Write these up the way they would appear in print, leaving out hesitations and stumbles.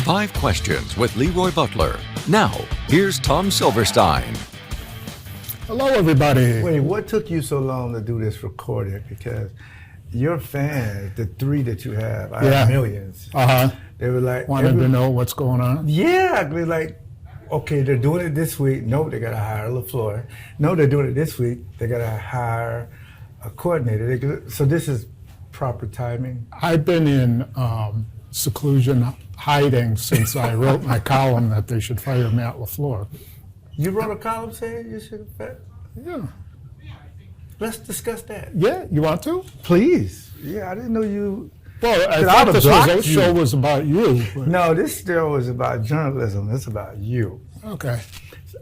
5 Questions with LeRoy Butler. Now, here's Tom Silverstein. Hello, everybody. Wait, what took you so long to do this recording? Because your fans, the 3 that you have, I have millions. They were like, wanted to know what's going on. Yeah, they're like, okay, they're doing it this week. No, they got to hire LaFleur. No, they're doing it this week. They got to hire a coordinator. So this is proper timing. I've been in seclusion, hiding since I wrote my column that they should fire Matt LaFleur. You wrote a column saying you should have? Yeah. Let's discuss that. Yeah, you want to? Please. Yeah, I didn't know you. Well, I thought this show was about you. But... No, this show is about journalism. It's about you. Okay.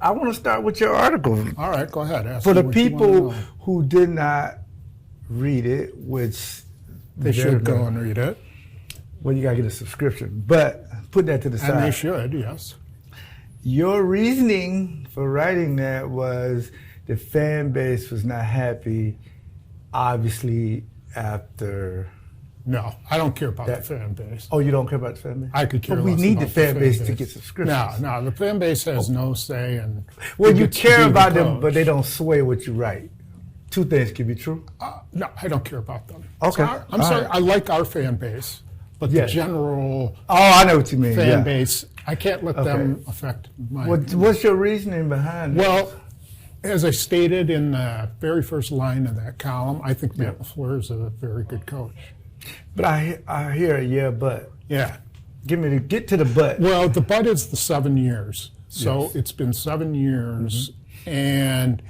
I want to start with your article. All right, go ahead. Ask For the me what people who did not read it, which they should go and read it. Well, you got to get a subscription, but put that to the side. And they should, yes. Your reasoning for writing that was the fan base was not happy, obviously, after... No, I don't care about the fan base. Oh, you don't care about the fan base? I could care less about the fan base. But we need the fan base to get subscriptions. No, the fan base has no say. And well, you care about them, but they don't sway what you write. 2 things can be true. No, I don't care about them. Okay. I'm sorry, I like our fan base, but the general I know what you mean. fan base, I can't let them affect my... What's your reasoning behind it? Well, as I stated in the very first line of that column, I think Matt LaFleur is a very good coach. But I hear but. Yeah. Get to the but. Well, the but is the 7 years. So it's been 7 years, and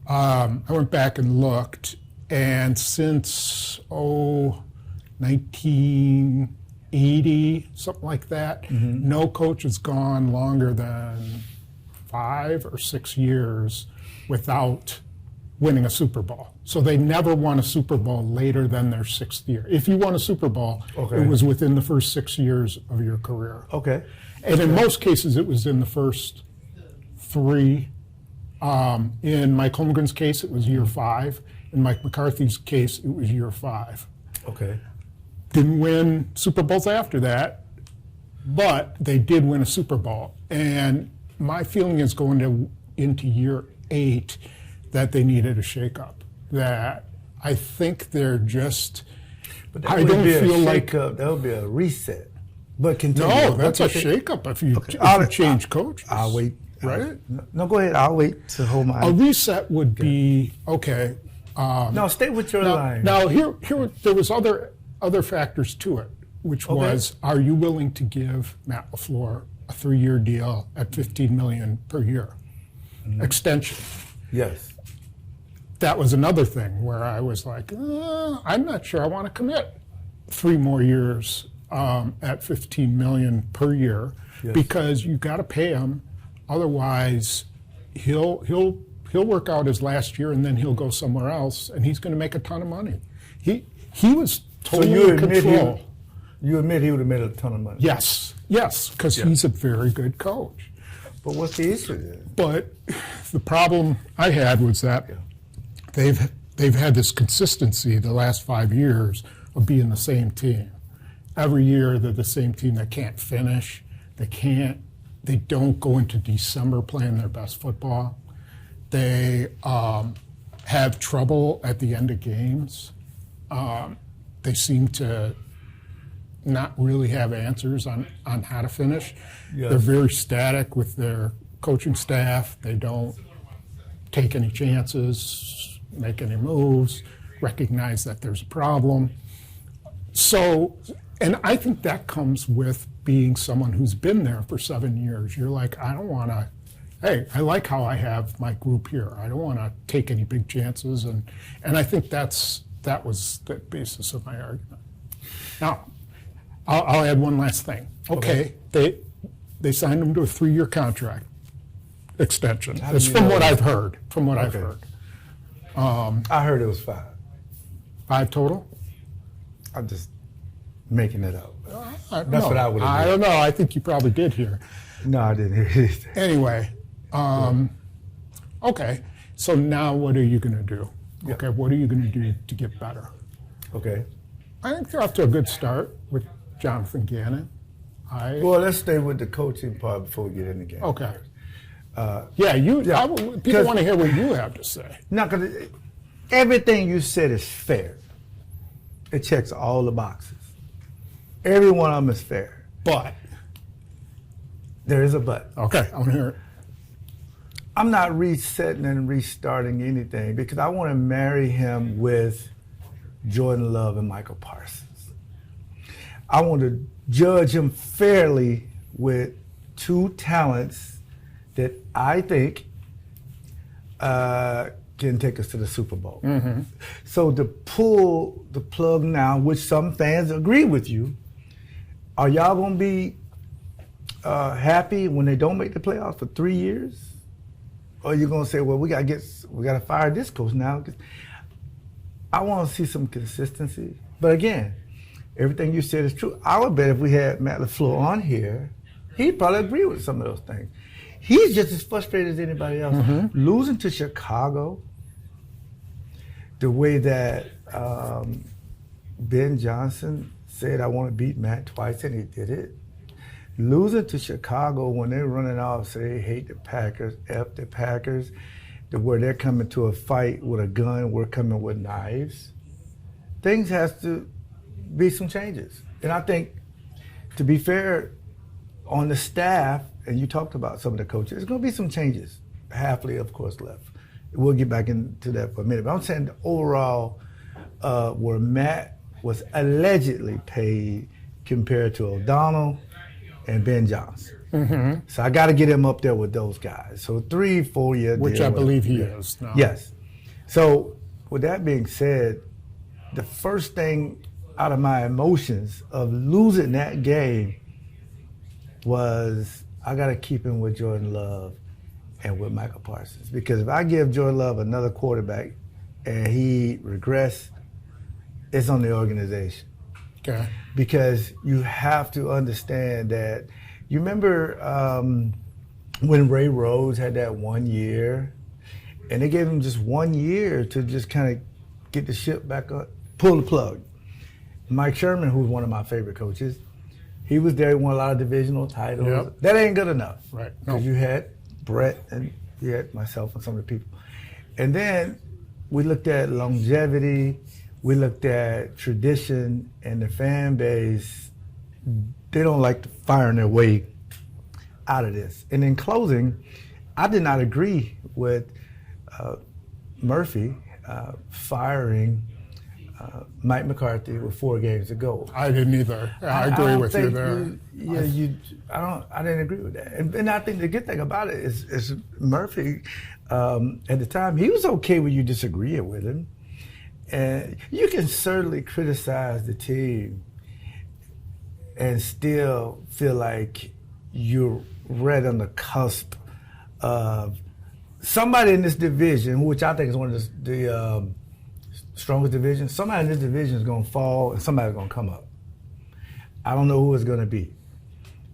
I went back and looked, and since 1980, something like that, no coach has gone longer than 5 or 6 years without winning a Super Bowl. So they never won a Super Bowl later than their 6th year. If you won a Super Bowl, it was within the first 6 years of your career. Okay. And in most cases, it was in the first 3. In Mike Holmgren's case, it was year 5. In Mike McCarthy's case, it was year 5. Okay. Didn't win Super Bowls after that, but they did win a Super Bowl. And my feeling is going into year 8 that they needed a shakeup. That I think they're just. But I don't feel like that would be a reset. But continue. No, that's a shakeup if you change coaches. I'll wait. Right? No, go ahead. I'll wait to hold my. A reset would be okay. No, stay with your line. Now here there was other factors to it, which was, are you willing to give Matt LaFleur a 3-year deal at $15 million per year extension? Yes. That was another thing where I was like, I'm not sure I want to commit 3 more years at $15 million per year because you got to pay him, otherwise he'll work out his last year and then he'll go somewhere else and he's going to make a ton of money. He was totally in control. You admit he would have made a ton of money. Yes, because he's a very good coach. But what's the issue then? But the problem I had was that they've had this consistency the last 5 years of being the same team. Every year they're the same team that can't finish. They don't go into December playing their best football. They have trouble at the end of games. They seem to not really have answers on how to finish. Yes. They're very static with their coaching staff. They don't take any chances, make any moves, recognize that there's a problem. So, and I think that comes with being someone who's been there for 7 years. You're like, I don't want to, hey, I like how I have my group here. I don't want to take any big chances. And I think that was the basis of my argument. Now, I'll add one last thing. Okay. They signed him to a 3-year contract extension. It's from what I've heard. I've heard. I heard it was 5. 5 total? I'm just making it up. That's what I would have. I don't know. I think you probably did hear. No, I didn't hear it. Anyway, okay. So now what are you going to do? Yeah. Okay, what are you going to do to get better? Okay. I think they're off to a good start with Jonathan Gannon. Well, let's stay with the coaching part before we get in the game. Okay. Yeah. People want to hear what you have to say. No, because everything you said is fair. It checks all the boxes. Every one of them is fair. But. There is a but. Okay, I want to hear it. I'm not resetting and restarting anything because I want to marry him with Jordan Love and Michael Parsons. I want to judge him fairly with two talents that I think can take us to the Super Bowl. Mm-hmm. So to pull the plug now, which some fans agree with you, are y'all going to be happy when they don't make the playoffs for 3 years? Or are you going to say, well, we got to fire this coach now? I want to see some consistency. But again, everything you said is true. I would bet if we had Matt LaFleur on here, he'd probably agree with some of those things. He's just as frustrated as anybody else. Mm-hmm. Losing to Chicago, the way that Ben Johnson said, I want to beat Matt twice, and he did it. Losing to Chicago when they're running off, say they hate the Packers, F the Packers, where they're coming to a fight with a gun, we're coming with knives. Things has to be some changes. And I think, to be fair, on the staff, and you talked about some of the coaches, there's going to be some changes. Halfley, of course, left. We'll get back into that for a minute. But I'm saying the overall, where Matt was allegedly paid compared to O'Donnell and Ben Johnson. Mm-hmm. So I got to get him up there with those guys. So 3-4 year deal. Which I believe he is now. Yes. So with that being said, the first thing out of my emotions of losing that game was I got to keep him with Jordan Love and with Michael Parsons. Because if I give Jordan Love another quarterback and he regress, it's on the organization. Okay. Because you have to understand that, you remember when Ray Rhodes had that 1 year, and they gave him just 1 year to just kind of get the ship back up, pull the plug. Mike Sherman, who's one of my favorite coaches, he was there, he won a lot of divisional titles. Yep. That ain't good enough. Right. Because you had Brett and you had myself and some of the people. And then we looked at longevity, we looked at tradition, and the fan base, they don't like to firing their way out of this. And in closing, I did not agree with Murphy firing Mike McCarthy with 4 games to go. I didn't either. I agree with you there. I didn't agree with that. And I think the good thing about it is Murphy, at the time, he was okay with you disagreeing with him. And you can certainly criticize the team and still feel like you're right on the cusp of somebody in this division, which I think is one of the strongest divisions. Somebody in this division is going to fall and somebody's going to come up. I don't know who it's going to be,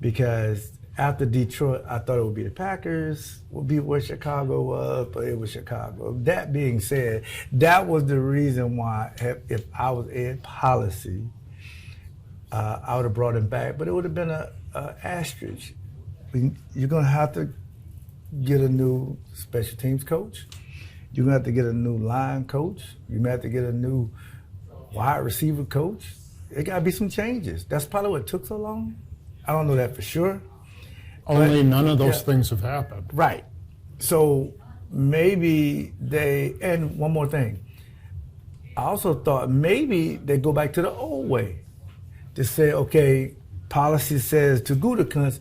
because after Detroit, I thought it would be the Packers, would be where Chicago was, but it was Chicago. That being said, that was the reason why, if I was in policy, I would have brought him back, but it would have been an asterisk. You're going to have to get a new special teams coach. You're going to have to get a new line coach. You're going to have to get a new wide receiver coach. There got to be some changes. That's probably what took so long. I don't know that for sure. Only none of those things have happened. Right. So maybe and one more thing. I also thought maybe they go back to the old way. To say, okay, policy says to Gutekunst,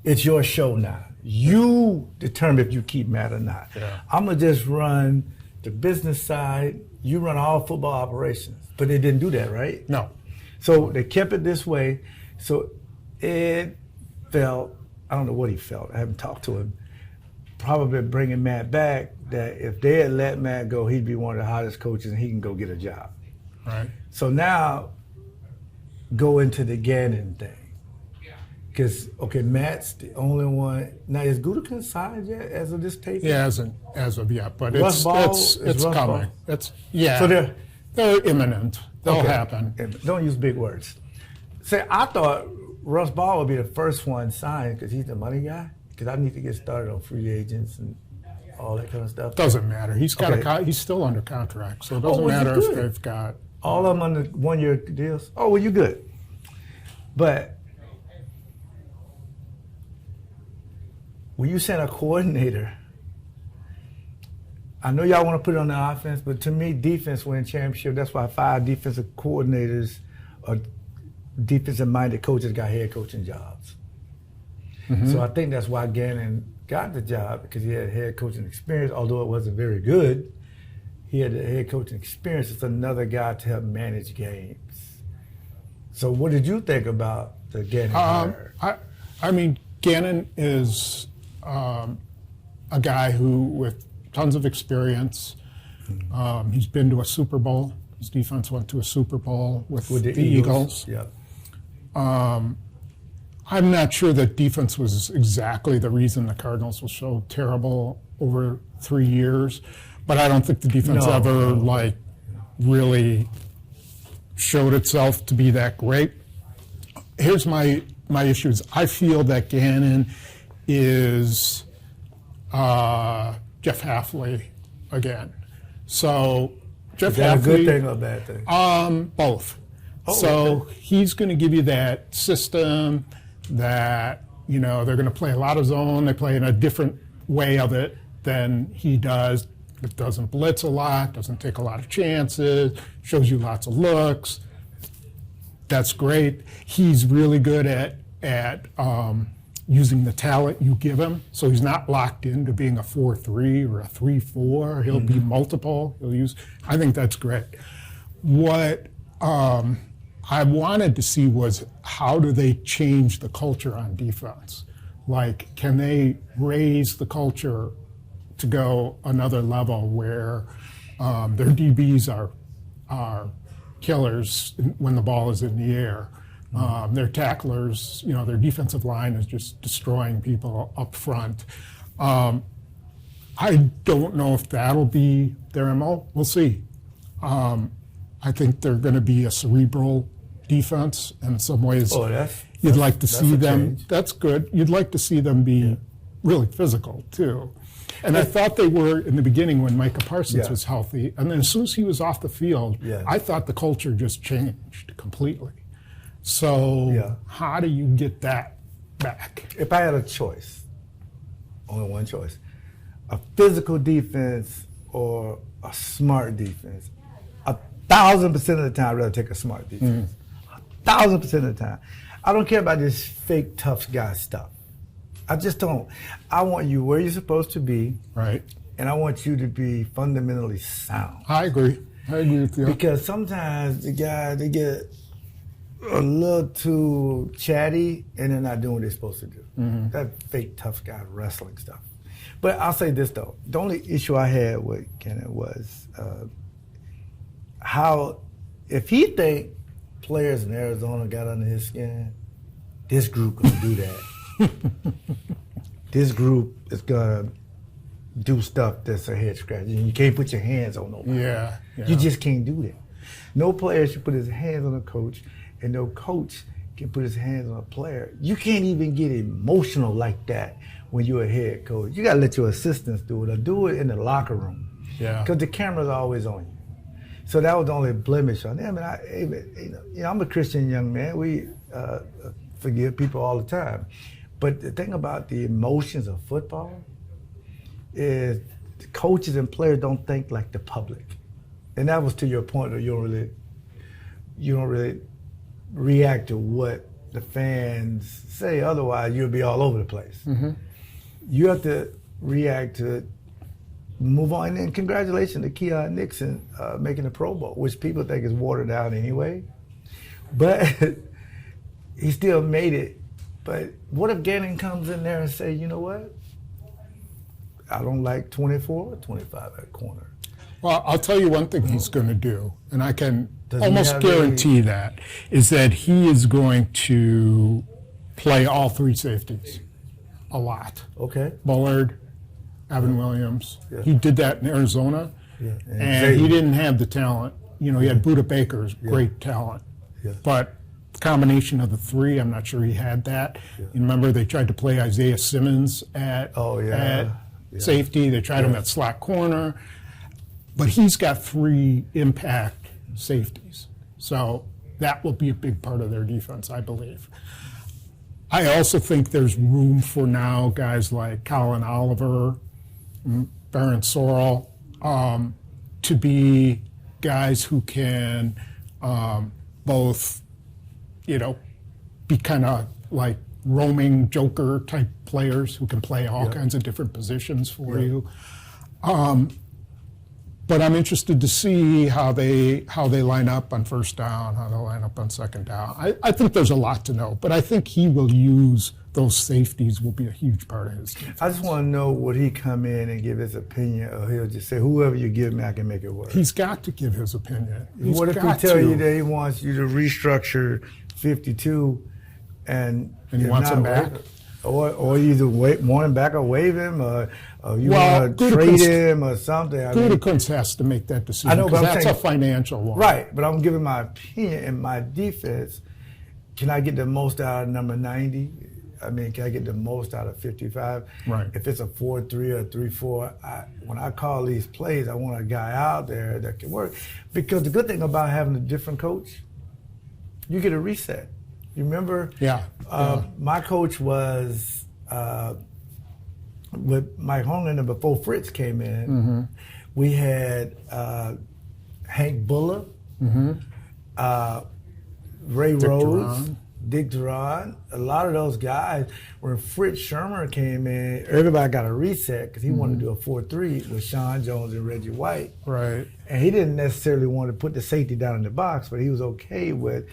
it's your show now. You determine if you keep Matt or not. Yeah. I'm going to just run the business side. You run all football operations. But they didn't do that, right? No. So they kept it this way. So it felt, I don't know what he felt. I haven't talked to him. Probably bringing Matt back, that if they had let Matt go, he'd be one of the hottest coaches and he can go get a job. Right. So now go into the Gannon thing. Because, okay, Matt's the only one. Now, is Gutekunst signed yet as of this tape? He hasn't as of yet, but Russ it's Ball? coming. So they're imminent. They'll happen. Don't use big words. Say, I thought Russ Ball would be the first one signed because he's the money guy. Because I need to get started on free agents and all that kind of stuff. Doesn't matter. He's he's still under contract, so it doesn't matter if they've got all of them under 1-year deals. Oh, well, you good. But when you send a coordinator, I know y'all want to put it on the offense, but to me, defense wins championship. That's why 5 defensive coordinators or defensive-minded coaches got head coaching jobs. Mm-hmm. So I think that's why Gannon got the job, because he had head coaching experience, although it wasn't very good. He had the head coaching experience. It's another guy to help manage games. So what did you think about the Gannon hire? I mean, Gannon is a guy who, with tons of experience, he's been to a Super Bowl. His defense went to a Super Bowl with the Eagles. Yeah. I'm not sure that defense was exactly the reason the Cardinals were so terrible over 3 years, but I don't think the defense really showed itself to be that great. Here's my issues. I feel that Gannon is Jeff Hafley again. So Jeff Is that Hafley, a good thing or a bad thing? Both. Oh, okay. He's going to give you that system that, they're going to play a lot of zone. They play in a different way of it than he does. It doesn't blitz a lot, doesn't take a lot of chances, shows you lots of looks. That's great. He's really good at using the talent you give him. So he's not locked into being a 4-3 or a 3-4. He'll be multiple. I think that's great. What I wanted to see was, how do they change the culture on defense? Like, can they raise the culture to go another level where their DBs are killers when the ball is in the air? Their tacklers, their defensive line is just destroying people up front. I don't know if that'll be their MO. We'll see. I think they're going to be a cerebral defense in some ways. You'd like to see them. Change. That's good. You'd like to see them be really physical too. And I thought they were in the beginning when Micah Parsons was healthy. And then as soon as he was off the field, I thought the culture just changed completely. So how do you get that back? If I had a choice, only one choice, a physical defense or a smart defense, 1,000% of the time I'd rather take a smart defense. 1,000% of the time. I don't care about this fake tough guy stuff. I just don't. I want you where you're supposed to be. Right. And I want you to be fundamentally sound. I agree with you. Because sometimes the guys, they get a little too chatty and they're not doing what they're supposed to do. That fake tough guy wrestling stuff. But I'll say this though. The only issue I had with Gannon was how, if he think players in Arizona got under his skin, this group gonna do that. This group is gonna do stuff that's a head scratch. You can't put your hands on nobody. Yeah. You just can't do that. No player should put his hands on a coach, and no coach can put his hands on a player. You can't even get emotional like that when you're a head coach. You gotta let your assistants do it, or do it in the locker room. Yeah. Because the camera's always on you. So that was the only blemish on them. And I'm a Christian young man. We forgive people all the time. But the thing about the emotions of football is the coaches and players don't think like the public. And that was to your point that you don't really react to what the fans say. Otherwise, you'll be all over the place. You have to react to it, move on. And congratulations to Keon Nixon making the Pro Bowl, which people think is watered down anyway. But he still made it. But what if Gannon comes in there and say, you know what? I don't like 24 or 25 at corner. Well, I'll tell you one thing he's going to do, and I can almost guarantee that, is that he is going to play all 3 safeties a lot. Okay. Bullard, Evan Williams. Yeah. He did that in Arizona, and he didn't have the talent. He had Buda Baker's great talent. Yeah. But combination of the three. I'm not sure he had that. Yeah. You remember they tried to play Isaiah Simmons at safety. They tried him at slot corner. But he's got 3 impact safeties. So that will be a big part of their defense, I believe. I also think there's room for now guys like Colin Oliver, Baron Sorrell, to be guys who can both, be kind of like roaming joker type players who can play all kinds of different positions for you. But I'm interested to see how they line up on first down, how they line up on second down. I think there's a lot to know, but I think he will use those safeties will be a huge part of his defense. I just want to know, would he come in and give his opinion, or he'll just say, whoever you give me, I can make it work? He's got to give his opinion. What if he tell you that he wants you to restructure 52 and he wants him back? Or you either want him back or waive him, or you want to trade him or something. Gutekunst has to make that decision. I know, but that's a financial one. Right, but I'm giving my opinion. In my defense, can I get the most out of number 90? Can I get the most out of 55? Right. If it's a 4-3 or 3-4, when I call these plays, I want a guy out there that can work. Because the good thing about having a different coach, you get a reset. You remember? Yeah. My coach was with Mike Holmgren before Fritz came in. Mm-hmm. We had Hank Buller, Ray Rhodes, Dick Duran. A lot of those guys, when Fritz Shermer came in, everybody got a reset because he wanted to do a 4-3 with Sean Jones and Reggie White. Right. And he didn't necessarily want to put the safety down in the box, but he was okay with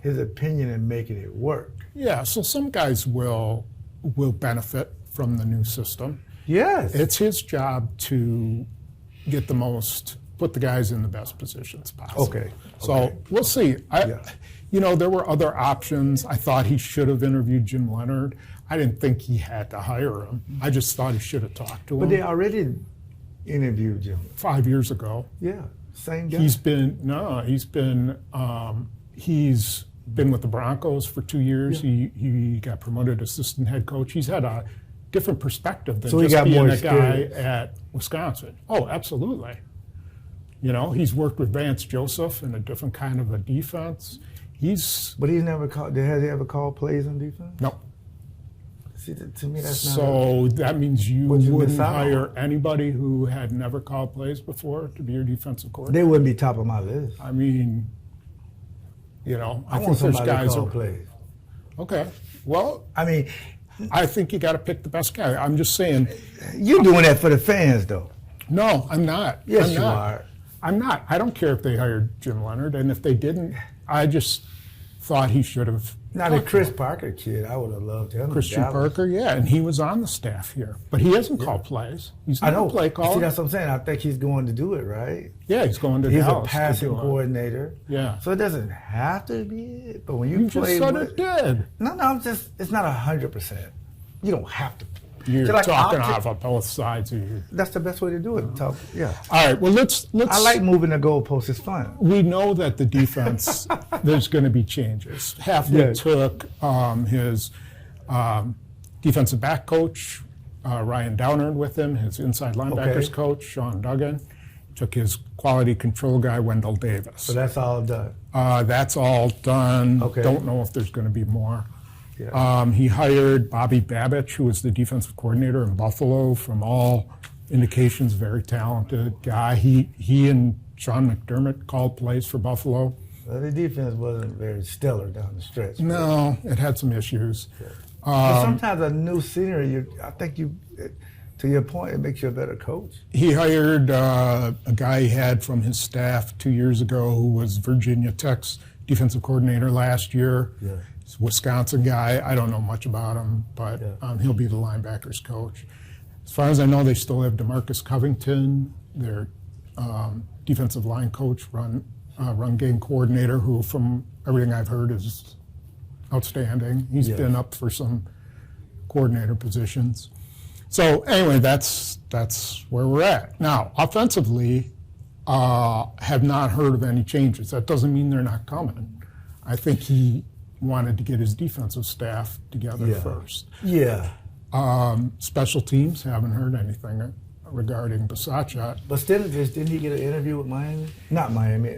his opinion and making it work. Yeah, so some guys will benefit from the new system. Yes. It's his job to put the guys in the best positions possible. Okay. So we'll see. There were other options. I thought he should have interviewed Jim Leonard. I didn't think he had to hire him. I just thought he should have talked to him. But they already interviewed Jim. 5 years ago. Yeah, same guy. He's been with the Broncos for 2 years. Yeah. He got promoted assistant head coach. He's had a different perspective than just being a guy at Wisconsin. Oh, absolutely. He's worked with Vance Joseph in a different kind of a defense. But he's never called. Has he ever called plays on defense? No. See, to me, that's not. So that means you wouldn't hire anybody who had never called plays before to be your defensive coordinator. They wouldn't be top of my list. I think there's guys who plays. Okay. Well, I think you got to pick the best guy. I'm just saying. You're doing that for the fans, though. No, I'm not. Yes, you are. I'm not. I don't care if they hired Jim Leonard, and if they didn't, I just thought he should have. Not a Chris Parker kid. I would have loved him. Christian Parker, yeah, and he was on the staff here, but he hasn't called plays. He's not a play caller. See, that's what I'm saying. I think he's going to do it, right? Yeah, he's going to. He's Dallas a passing coordinator. Yeah. So it doesn't have to be it, but when you play, just said it did. No, it's not 100%. You don't have to. You're talking off of both sides of you. That's the best way to do it. All right. Well, let's. I like moving the goalposts. It's fun. We know that the defense. There's going to be changes. Hafley took his defensive back coach Ryan Downard with him. His inside linebackers coach Sean Duggan. Took his quality control guy Wendell Davis. So that's all done. That's all done. Okay. Don't know if there's going to be more. Yeah. He hired Bobby Babich, who was the defensive coordinator in Buffalo. From all indications, very talented guy. He and Sean McDermott called plays for Buffalo. Well, the defense wasn't very stellar down the stretch. No, it had some issues. Yeah. But sometimes a new scenery, I think to your point, it makes you a better coach. He hired a guy he had from his staff 2 years ago who was Virginia Tech's defensive coordinator last year. Yeah. Wisconsin guy. I don't know much about him, but he'll be the linebackers coach. As far as I know, they still have DeMarcus Covington, their defensive line coach, run game coordinator, who, from everything I've heard, is outstanding. He's been up for some coordinator positions. So anyway, that's where we're at. Now, offensively, have not heard of any changes. That doesn't mean they're not coming. I think he wanted to get his defensive staff together first. Yeah. Special teams, haven't heard anything regarding Bisaccia. But Stenavich, didn't he get an interview with Miami? Not Miami.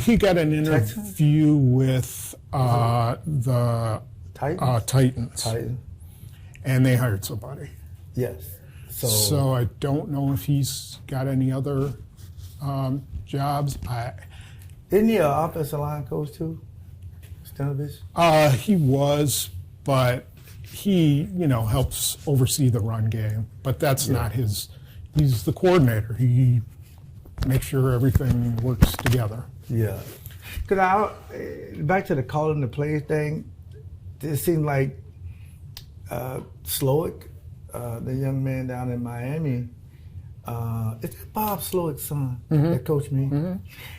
He got an Texans? interview with the Titans? Titans, and they hired somebody. Yes. So I don't know if he's got any other jobs. Isn't he an offensive line coach too, Stenavich? He was, but he, helps oversee the run game. But that's not his. He's the coordinator. He makes sure everything works together. Yeah. Because back to the calling the plays thing, it seemed like Slowick, the young man down in Miami, is that Bob Slowick's son that coached me? Mm-hmm.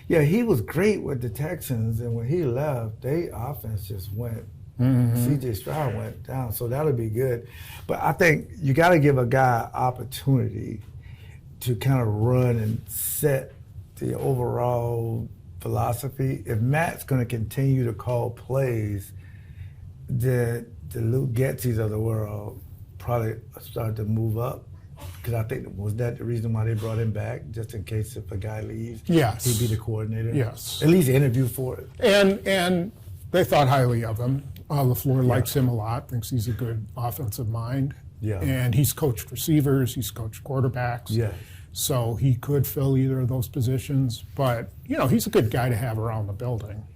Yeah, he was great with the Texans, and when he left, their offense just went. C.J. Stroud went down, so that'll be good. But I think you got to give a guy opportunity to kind of run and set the overall philosophy. If Matt's going to continue to call plays, the Luke Getzes of the world probably start to move up. Because I think, was that the reason why they brought him back, just in case if a guy leaves, yes, he'd be the coordinator? Yes. At least interview for it. And they thought highly of him. LaFleur likes him a lot, thinks he's a good offensive mind. Yeah. And he's coached receivers, he's coached quarterbacks. Yeah. So he could fill either of those positions. But, he's a good guy to have around the building.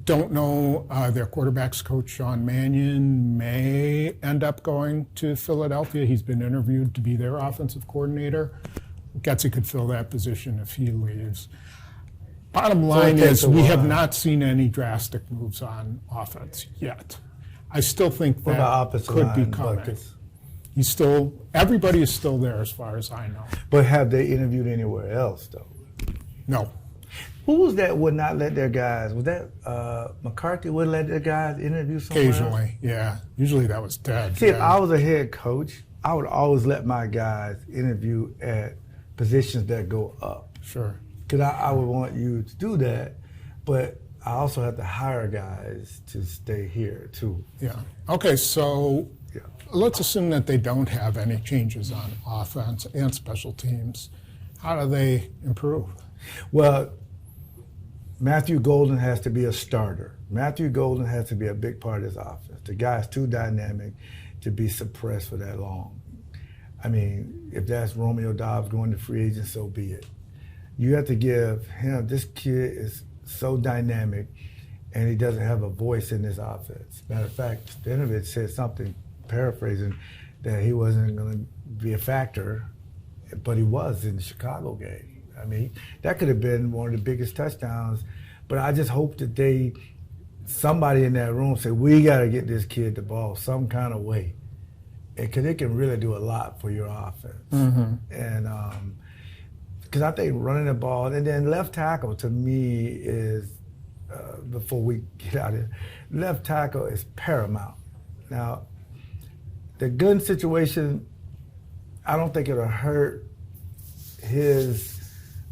Don't know, their quarterbacks coach, Sean Mannion, may end up going to Philadelphia. He's been interviewed to be their offensive coordinator. Getzey could fill that position if he leaves. Bottom line is we have not seen any drastic moves on offense yet. I still think that could be coming. Everybody is still there as far as I know. But have they interviewed anywhere else, though? No. Who was that would not let their guys? Was that McCarthy wouldn't let their guys interview somewhere Occasionally, else? Yeah. Usually that was Ted. See, if I was a head coach, I would always let my guys interview at positions that go up. Sure. Because I would want you to do that, but I also have to hire guys to stay here, too. Yeah. Okay, so let's assume that they don't have any changes on offense and special teams. How do they improve? Well, Matthew Golden has to be a starter. Matthew Golden has to be a big part of this offense. The guy's too dynamic to be suppressed for that long. I mean, if that's Romeo Dobbs going to free agent, so be it. You have to give him, this kid is so dynamic, and he doesn't have a voice in this offense. Matter of fact, Stenavich said something, paraphrasing, that he wasn't going to be a factor, but he was in the Chicago game. I mean, that could have been one of the biggest touchdowns, but I just hope that somebody in that room said, we got to get this kid the ball some kind of way, because it can really do a lot for your offense. Mm-hmm. And because I think running the ball, and then left tackle to me is, before we get out of here, left tackle is paramount. Now, the gun situation, I don't think it'll hurt his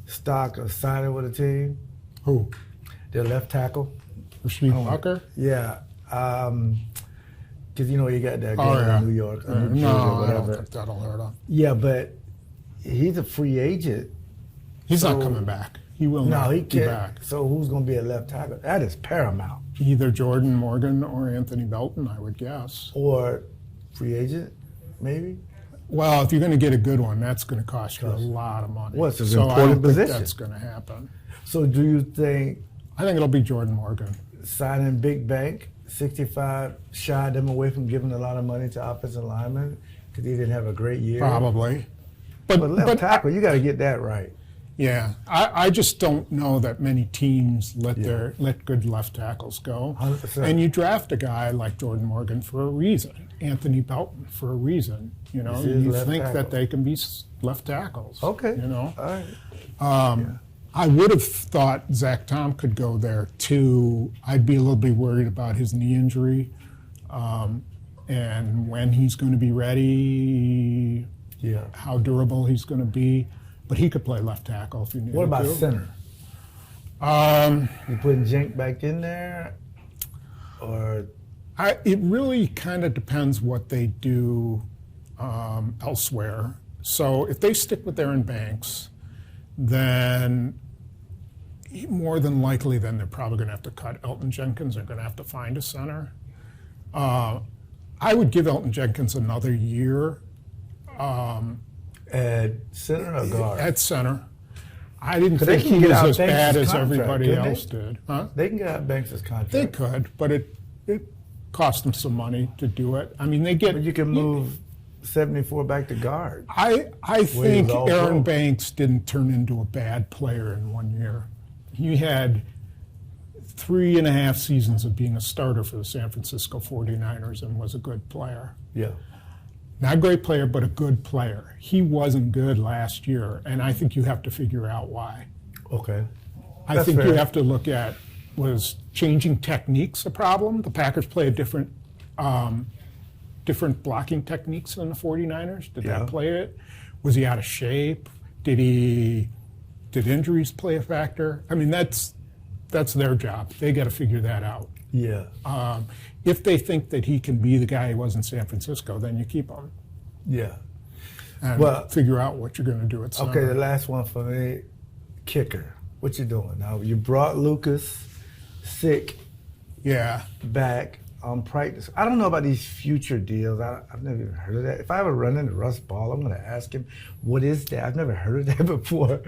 stock of signing with a team. Who? Their left tackle. Rasheed Walker? Yeah. Because, you got that guy in New York. Or New Jersey, no, whatever. I don't think that'll hurt him. Yeah, but he's a free agent. He's not coming back. He will not be back. So who's going to be a left tackle? That is paramount. Either Jordan Morgan or Anthony Belton, I would guess. Or free agent, maybe? Well, if you're going to get a good one, that's going to cost you a lot of money. Well, it's an so important I don't position. think that's going to happen. So do you think... I think it'll be Jordan Morgan. Signing big bank, 65, shied them away from giving a lot of money to offensive linemen because he didn't have a great year? Probably. But left tackle, you got to get that right. Yeah, I just don't know that many teams let good left tackles go. 100%. And you draft a guy like Jordan Morgan for a reason, Anthony Belton for a reason. You think that they can be left tackles. Okay. All right. I would have thought Zach Tom could go there too. I'd be a little bit worried about his knee injury and when he's going to be ready, how durable he's going to be. But he could play left tackle if you need to. What about center? You putting Jenk back in there, or it really kind of depends what they do elsewhere. So if they stick with Aaron Banks, then more than likely, then they're probably going to have to cut Elton Jenkins. They're going to have to find a center. I would give Elton Jenkins another year. at center or guard? At center. I didn't They think can he get was out as Banks' bad as contract, everybody couldn't they? else did. Huh? They can get out Banks' contract. They could, but it cost them some money to do it. I mean, they get. But you can move 74 back to guard. I think all Aaron pro. Banks didn't turn into a bad player in 1 year. He had 3.5 seasons of being a starter for the San Francisco 49ers and was a good player. Yeah. Not a great player, but a good player. He wasn't good last year, and I think you have to figure out why. Okay. I That's think you fair. have to look at, was changing techniques a problem? The Packers play a different blocking techniques than the 49ers. Did Yeah. that play it? Was he out of shape? Did injuries play a factor? I mean, that's their job. They got to figure that out. Yeah. If they think that he can be the guy he was in San Francisco, then you keep him Yeah. and Well- figure out what you're going to do at center. Okay, the last one for me, kicker. What you doing now? You brought Lucas sick Yeah. back on practice. I don't know about these future deals. I've never even heard of that. If I ever run into Russ Ball, I'm going to ask him, what is that? I've never heard of that before.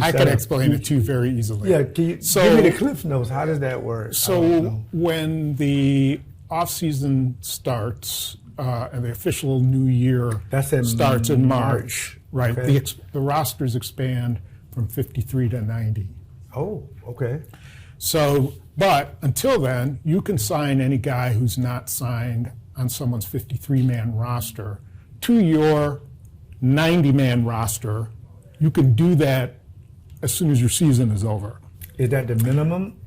I can explain it to you very easily. Yeah, can you give me the Cliff Notes? How does that work? I don't So know. when the off-season starts and the official new year That's in starts in March. March, right? Okay. The rosters expand from 53 to 90. Oh, okay. So, but until then, you can sign any guy who's not signed on someone's 53-man roster to your 90-man roster. You can do that as soon as your season is over. Is that the minimum?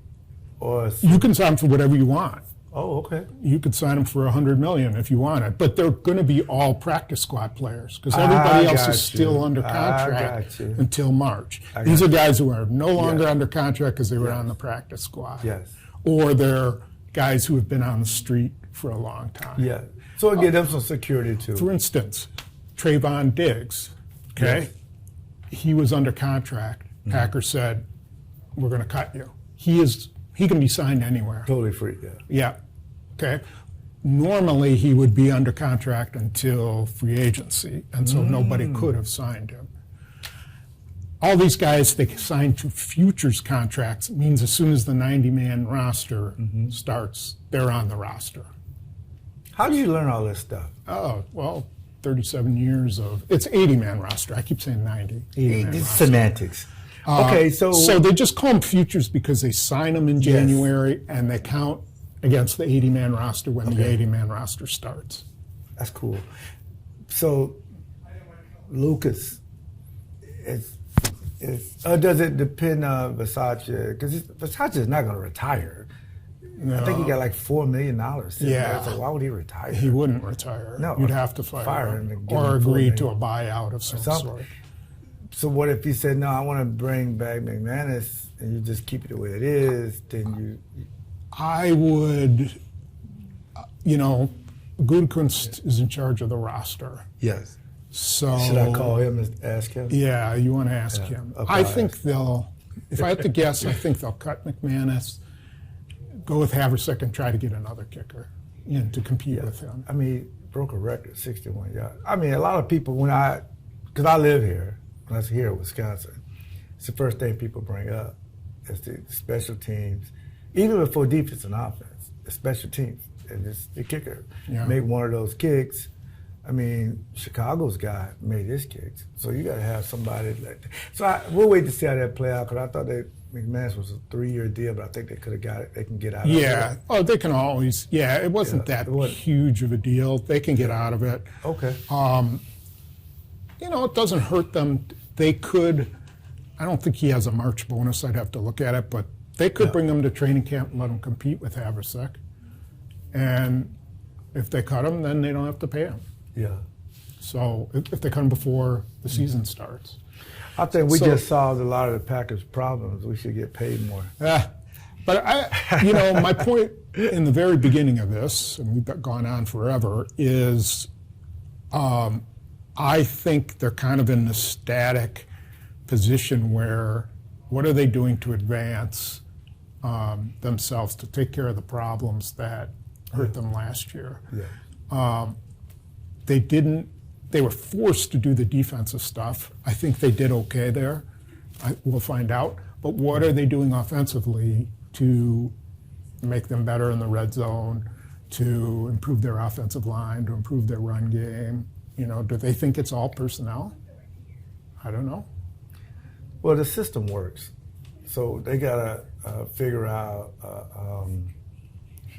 Or You can sign for whatever you want. oh, okay. You could sign them for $100 million if you want it, but they're going to be all practice squad players because I everybody else got is still you. under I contract got you. until March. I These got are guys who are no longer Yeah. under contract because they were on the practice squad. Yes. Or they're guys who have been on the street for a long time. Yeah. So it gives them some security too. For instance, Trayvon Diggs, okay? Yes. He was under contract. Packers said, we're going to cut you. He can be signed anywhere. Totally free. Yeah. Yeah. Okay. Normally, he would be under contract until free agency, and so nobody could have signed him. All these guys, they signed to futures contracts. It means as soon as the 90-man roster starts, they're on the roster. How do you learn all this stuff? Oh, well, 37 years of, it's 80-man roster. I keep saying 90. 80-man It's roster. semantics. Okay, so they just call them futures because they sign them in January and they count against the 80-man roster when the 80-man roster starts. that's cool. So Lucas, does it depend on Versace? Because Versace is not going to retire. I think he got like $4 million. Yeah. So why would he retire? He wouldn't retire. No, You'd have to fire him him and give or him $4 agree million. to a buyout of some Something. sort. So what if he said, no, I want to bring back McManus, and you just keep it the way it is? Then you I would, Gutekunst is in charge of the roster. yes. So Should I call him and ask him? Yeah, you want to ask him. Okay, I I'll think if I had to guess, I think they'll cut McManus, go with Haversack, and try to get another kicker in to compete with him. I mean, broke a record, 61 yards. I mean, a lot of people, because I live here, when I was here in Wisconsin, it's the first thing people bring up is the special teams, even before defense and offense, the special teams, and it's the kicker. Yeah. Make one of those kicks. I mean, Chicago's guy made his kicks, so you got to have somebody like that. So we'll wait to see how that play out, because I thought that McManus was a 3-year deal, but I think they could have got it. They can get out of it. Yeah. Oh, they can always. Yeah, it wasn't that it wasn't. huge of a deal. They can get out of it. Okay. It doesn't hurt them. They could. I don't think he has a March bonus. I'd have to look at it, but they could bring him to training camp and let him compete with Haversack. And if they cut him, then they don't have to pay him. Yeah. So if they cut him before the season starts. I think we just solved a lot of the Packers' problems. We should get paid more. But my point in the very beginning of this, and we've gone on forever, is I think they're kind of in the static position where what are they doing to advance themselves, to take care of the problems that hurt them last year. Yeah. They were forced to do the defensive stuff. I think they did okay there. We'll find out. But what are they doing offensively to make them better in the red zone, to improve their offensive line, to improve their run game? Do they think it's all personnel? I don't know. Well, the system works. So they got to figure out,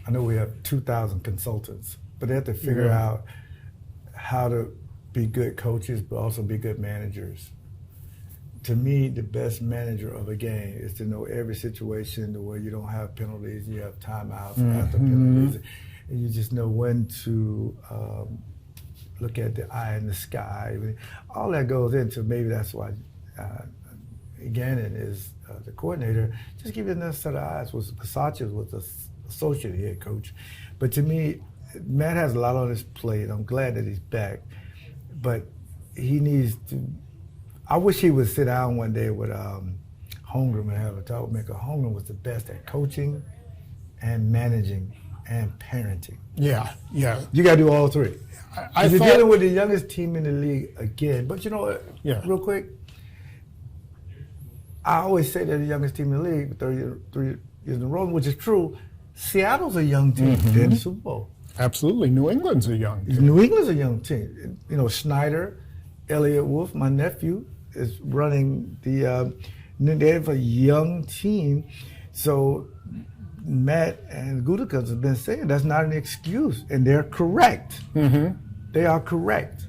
I know we have 2,000 consultants, but they have to figure out how to be good coaches, but also be good managers. To me, the best manager of a game is to know every situation to where you don't have penalties, you have timeouts after penalties, and you just know when to look at the eye in the sky. All that goes into, maybe that's why Gannon is the coordinator. Just give it another set of eyes. Versace was the associate head coach. But to me, Matt has a lot on his plate. I'm glad that he's back. But he needs to, I wish he would sit down one day with Holmgren and have a talk. Because Holmgren was the best at coaching and managing and parenting. Yeah. You got to do all three. I you're dealing with the youngest team in the league again. But you know what? Yeah. Real quick, I always say they're the youngest team in the league, 3 years in a row, which is true. Seattle's a young team. They're in the Super Bowl. Absolutely. New England's a young team. New England's a young team. Schneider, Elliott Wolf, my nephew, is running they have a young team. So Matt and Gutekunst have been saying that's not an excuse, and they're correct. They are correct.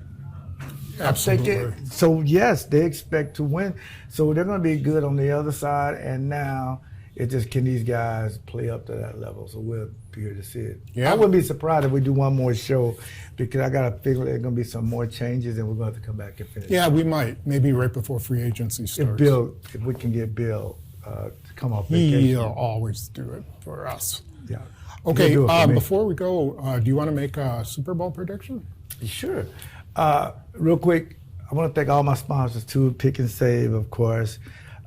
Absolutely. So yes, they expect to win. So they're going to be good on the other side, and now it just, can these guys play up to that level? So we'll be here to see it. Yeah. I wouldn't be surprised if we do one more show, because I got to figure there's going to be some more changes, and we're going to have to come back and finish. Yeah, we might. Maybe right before free agency starts. If we can get Bill to come off vacation. He'll always do it for us. Yeah. Okay, He'll do it for me. before we go, do you want to make a Super Bowl prediction? Sure. Real quick, I want to thank all my sponsors too. Pick and Save, of course.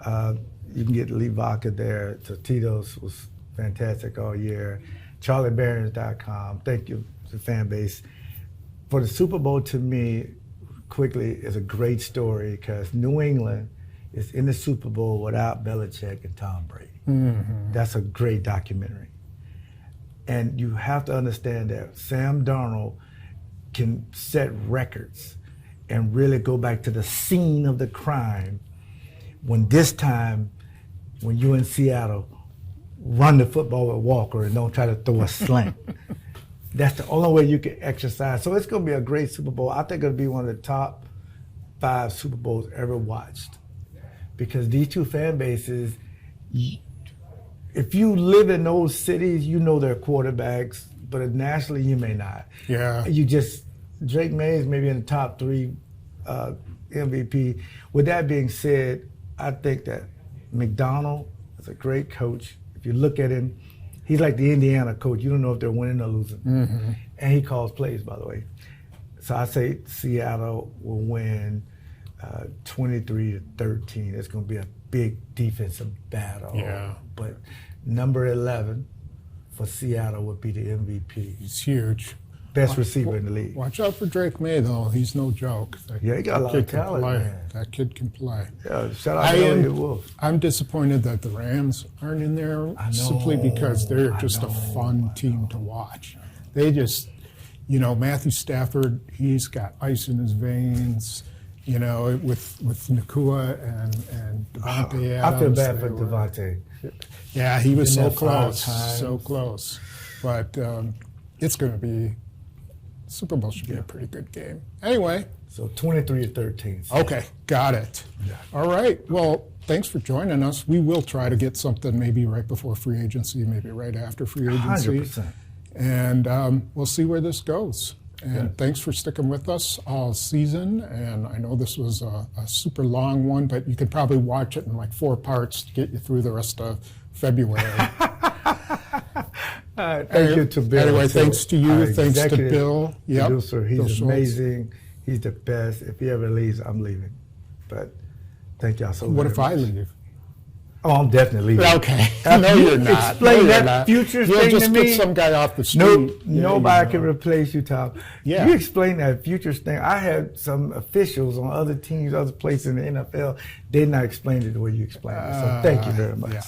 You can get Lee Vodka there. Tito's was fantastic all year. CharlieBarons.com. Thank you to the fan base. For the Super Bowl, to me, quickly, is a great story, because New England is in the Super Bowl without Belichick and Tom Brady. That's a great documentary. And you have to understand that Sam Darnold can set records and really go back to the scene of the crime when you're in Seattle, run the football with Walker and don't try to throw a slant. That's the only way you can exercise. So it's going to be a great Super Bowl. I think it'll be one of the top 5 Super Bowls ever watched, because these two fan bases, if you live in those cities, you know their quarterbacks, but nationally you may not. Yeah. Drake May is maybe in the top 3 MVP. With that being said, I think that McDonald is a great coach. If you look at him, he's like the Indiana coach. You don't know if they're winning or losing. And he calls plays, by the way. So I say Seattle will win 23-13. It's going to be a big defensive battle. Yeah. But number 11 for Seattle would be the MVP. He's huge. Best receiver in the league. Watch out for Drake May, though. He's no joke. Yeah, he got a lot of talent, man. That kid can play. Yeah, shout out to Elliott Wolf. I'm disappointed that the Rams aren't in there, simply because they're just a fun team to watch. They just, Matthew Stafford, he's got ice in his veins. With Nakua and Devontae Adams. I feel bad for Devontae. Yeah, he was so close, so close. But it's going to be, Super Bowl should be a pretty good game. Anyway. So 23-13. Okay, got it. Yeah. All right. Well, thanks for joining us. We will try to get something maybe right before free agency, maybe right after free agency. 100%. And we'll see where this goes. And thanks for sticking with us all season. And I know this was a super long one, but you could probably watch it in like 4 parts to get you through the rest of February. Thank you to Bill. Anyway, thanks to you. Thanks to executive Bill. Yep. Producer, he's Bill Schultz. amazing. He's the best. If he ever leaves, I'm leaving. But thank y'all so much. What if I leave? Oh, I'm definitely leaving. Okay. After No, you you're not. explain No, you're that not. future You'll thing just to get me. some guy off the street. Nope, Yeah, nobody can replace you, Tom. Yeah. You explain that futures thing. I had some officials on other teams, other places in the NFL. They did not explain it the way you explained it. So thank you very much. Yeah.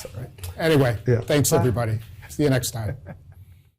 Anyway, Yeah. thanks Bye. everybody. See you next time.